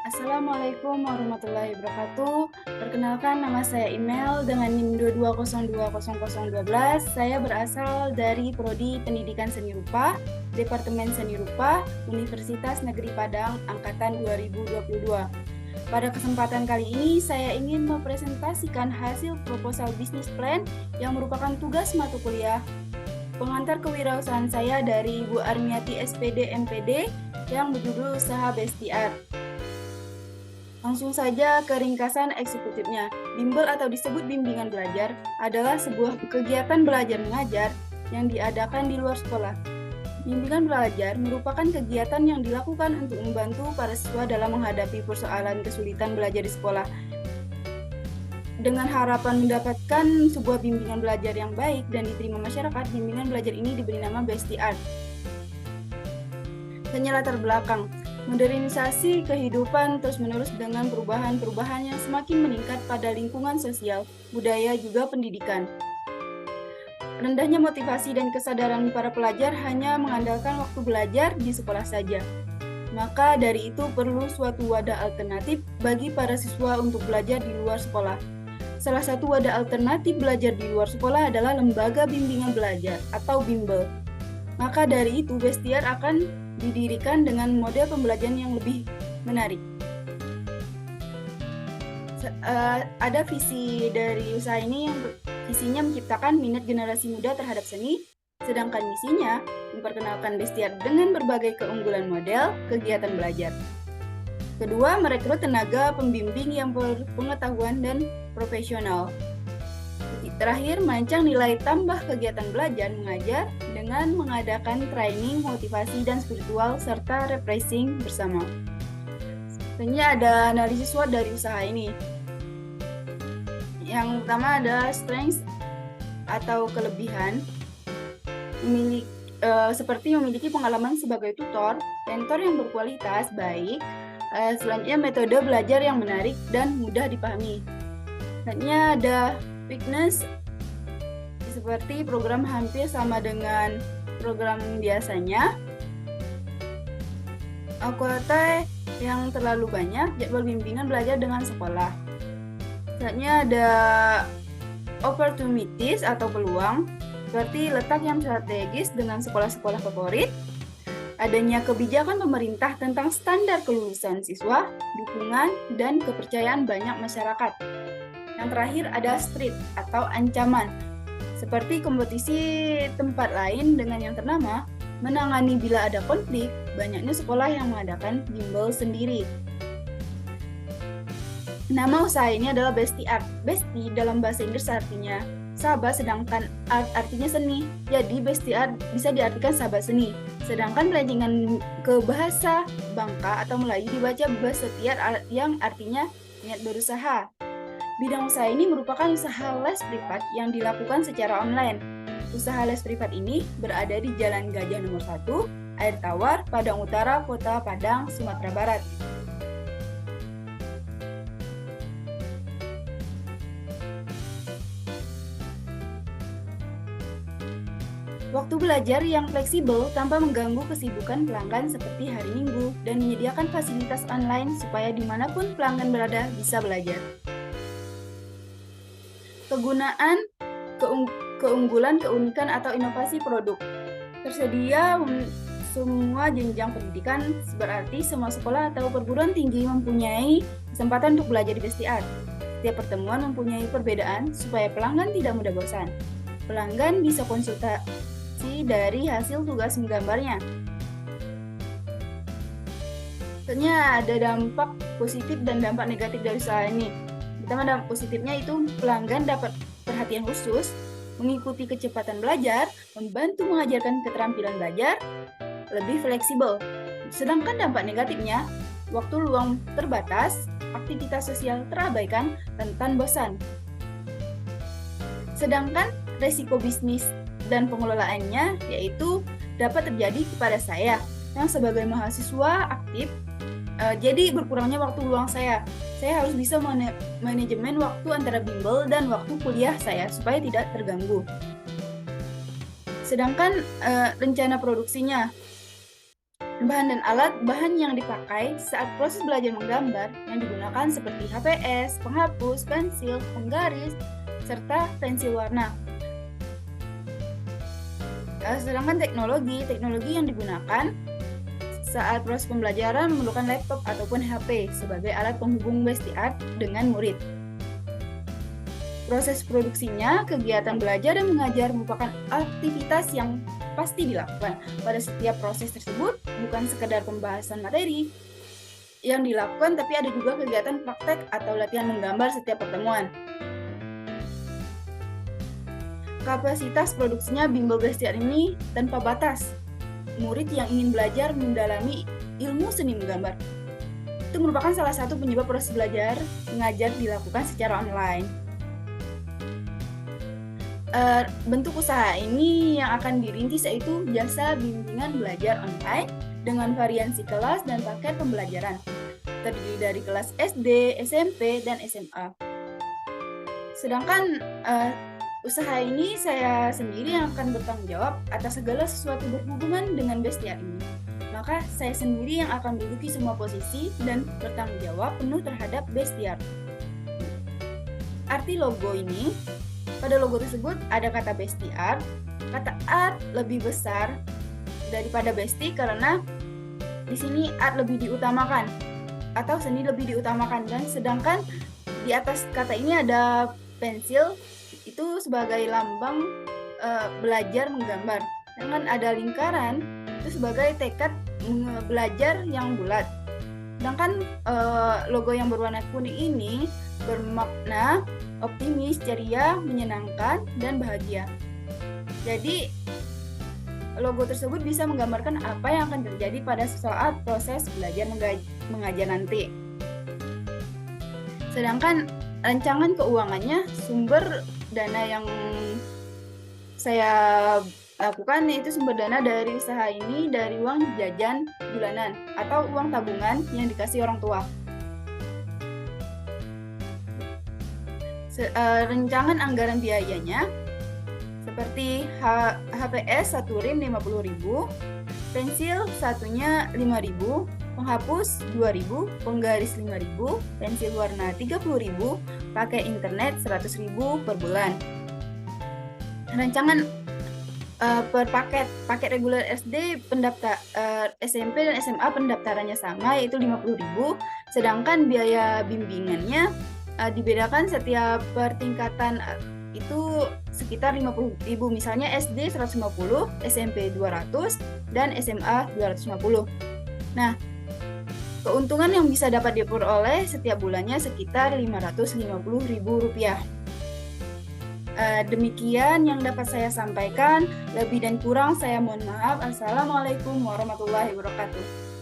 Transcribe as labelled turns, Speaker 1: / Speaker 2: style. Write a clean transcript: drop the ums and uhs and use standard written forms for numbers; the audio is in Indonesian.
Speaker 1: Assalamualaikum warahmatullahi wabarakatuh. Perkenalkan, nama saya Imel dengan NIM 22020012. Saya berasal dari Prodi Pendidikan Seni Rupa, Departemen Seni Rupa, Universitas Negeri Padang, Angkatan 2022. Pada kesempatan kali ini, saya ingin mempresentasikan hasil proposal bisnis plan yang merupakan tugas mata kuliah pengantar kewirausahaan saya dari Ibu Armiati SPD MPD yang berjudul Usaha Bestiar. Langsung saja ke ringkasan eksekutifnya. Bimbel atau disebut bimbingan belajar adalah sebuah kegiatan belajar mengajar yang diadakan di luar sekolah. Bimbingan belajar merupakan kegiatan yang dilakukan untuk membantu para siswa dalam menghadapi persoalan kesulitan belajar di sekolah. Dengan harapan mendapatkan sebuah bimbingan belajar yang baik dan diterima masyarakat, bimbingan belajar ini diberi nama Bestiar. Hanya latar belakang. Modernisasi kehidupan terus-menerus dengan perubahan-perubahan yang semakin meningkat pada lingkungan sosial, budaya, juga pendidikan. Rendahnya motivasi dan kesadaran para pelajar hanya mengandalkan waktu belajar di sekolah saja. Maka dari itu perlu suatu wadah alternatif bagi para siswa untuk belajar di luar sekolah. Salah satu wadah alternatif belajar di luar sekolah adalah Lembaga Bimbingan Belajar atau Bimbel. Maka dari itu, Bestiar akan didirikan dengan model pembelajaran yang lebih menarik. Ada visi dari usaha ini yang visinya menciptakan minat generasi muda terhadap seni, sedangkan misinya memperkenalkan Bestiar dengan berbagai keunggulan model kegiatan belajar. Kedua, merekrut tenaga pembimbing yang berpengetahuan dan profesional. Terakhir, merancang nilai tambah kegiatan belajar mengajar dengan mengadakan training, motivasi, dan spiritual, serta refreshing bersama. Selanjutnya ada analisis SWOT dari usaha ini. Yang pertama ada strengths atau kelebihan, seperti memiliki pengalaman sebagai tutor, mentor yang berkualitas baik. Selanjutnya metode belajar yang menarik dan mudah dipahami. Selanjutnya ada weakness, seperti program hampir sama dengan program biasanya. Kuota yang terlalu banyak, jadwal bimbingan belajar dengan sekolah. Selanjutnya ada opportunities atau peluang, seperti letak yang strategis dengan sekolah-sekolah favorit. Adanya kebijakan pemerintah tentang standar kelulusan siswa, dukungan, dan kepercayaan banyak masyarakat. Yang terakhir ada threat atau ancaman, seperti kompetisi tempat lain dengan yang ternama, menangani bila ada konflik, banyaknya sekolah yang mengadakan bimbel sendiri. Nama usaha ini adalah Bestiar. Besti dalam bahasa Inggris artinya sahabat, sedangkan art artinya seni. Jadi Bestiar bisa diartikan sahabat seni. Sedangkan perancangan ke bahasa Bangka atau Melayu dibaca Bestiar yang artinya niat berusaha. Bidang usaha ini merupakan usaha les privat yang dilakukan secara online. Usaha les privat ini berada di Jalan Gajah nomor 1, Air Tawar, Padang Utara, Kota Padang, Sumatera Barat. Waktu belajar yang fleksibel tanpa mengganggu kesibukan pelanggan seperti hari Minggu, dan menyediakan fasilitas online supaya dimanapun pelanggan berada bisa belajar. Kegunaan, keunggulan, keunikan, atau inovasi produk. Tersedia semua jenjang pendidikan, berarti semua sekolah atau perguruan tinggi mempunyai kesempatan untuk belajar di Bestiar. Setiap pertemuan mempunyai perbedaan supaya pelanggan tidak mudah bosan. Pelanggan bisa konsultasi dari hasil tugas menggambarnya. Tentunya ada dampak positif dan dampak negatif dari usaha ini. Pertama, dampak positifnya itu pelanggan dapat perhatian khusus, mengikuti kecepatan belajar, membantu mengajarkan keterampilan belajar, lebih fleksibel. Sedangkan dampak negatifnya, waktu luang terbatas, aktivitas sosial terabaikan, rentan bosan. Sedangkan resiko bisnis dan pengelolaannya yaitu dapat terjadi kepada saya yang sebagai mahasiswa aktif, jadi berkurangnya waktu luang saya. Saya harus bisa manajemen waktu antara bimbel dan waktu kuliah saya supaya tidak terganggu. Sedangkan rencana produksinya, Bahan dan alat bahan yang dipakai saat proses belajar menggambar yang digunakan seperti HPS, penghapus, pensil, penggaris, serta pensil warna. Sedangkan teknologi yang digunakan saat proses pembelajaran memerlukan laptop ataupun HP sebagai alat penghubung Bestiart dengan murid. Proses produksinya, kegiatan belajar dan mengajar merupakan aktivitas yang pasti dilakukan. Pada setiap proses tersebut, bukan sekedar pembahasan materi yang dilakukan, tapi ada juga kegiatan praktek atau latihan menggambar setiap pertemuan. Kapasitas produksinya Bimbel Bestiart ini tanpa batas. Murid yang ingin belajar mendalami ilmu seni menggambar. Itu merupakan salah satu penyebab proses belajar mengajar dilakukan secara online. Bentuk usaha ini yang akan dirintis yaitu jasa bimbingan belajar online dengan variasi kelas dan paket pembelajaran, terdiri dari kelas SD, SMP, dan SMA. Sedangkan usaha ini saya sendiri yang akan bertanggung jawab atas segala sesuatu berhubungan dengan Bestiart ini. Maka saya sendiri yang akan menduduki semua posisi dan bertanggung jawab penuh terhadap Bestiart. Arti logo ini, pada logo tersebut ada kata Bestiart. Kata art lebih besar daripada Besti karena di sini art lebih diutamakan atau seni lebih diutamakan, dan sedangkan di atas kata ini ada pensil itu sebagai lambang belajar menggambar. Dengan ada lingkaran itu sebagai tekad belajar yang bulat. Sedangkan logo yang berwarna kuning ini bermakna optimis, ceria, menyenangkan, dan bahagia. Jadi logo tersebut bisa menggambarkan apa yang akan terjadi pada saat proses belajar mengajar nanti. Sedangkan rancangan keuangannya, sumber dana yang saya lakukan yaitu sumber dana dari usaha ini dari uang jajan bulanan atau uang tabungan yang dikasih orang tua. Rencangan anggaran biayanya seperti HPS 1 rim 50.000, pensil satunya 5.000, penghapus 2.000, penggaris 5.000, pensil warna 30.000, pakai internet 100.000 per bulan. Rancangan per paket reguler SD SMP dan SMA pendaftarannya sama yaitu 50.000, sedangkan biaya bimbingannya dibedakan setiap pertingkatan itu sekitar 50.000, misalnya SD 150, SMP 200, dan SMA 250. Nah, keuntungan yang bisa dapat diperoleh setiap bulannya sekitar Rp550.000. Demikian yang dapat saya sampaikan. Lebih dan kurang saya mohon maaf. Assalamualaikum warahmatullahi wabarakatuh.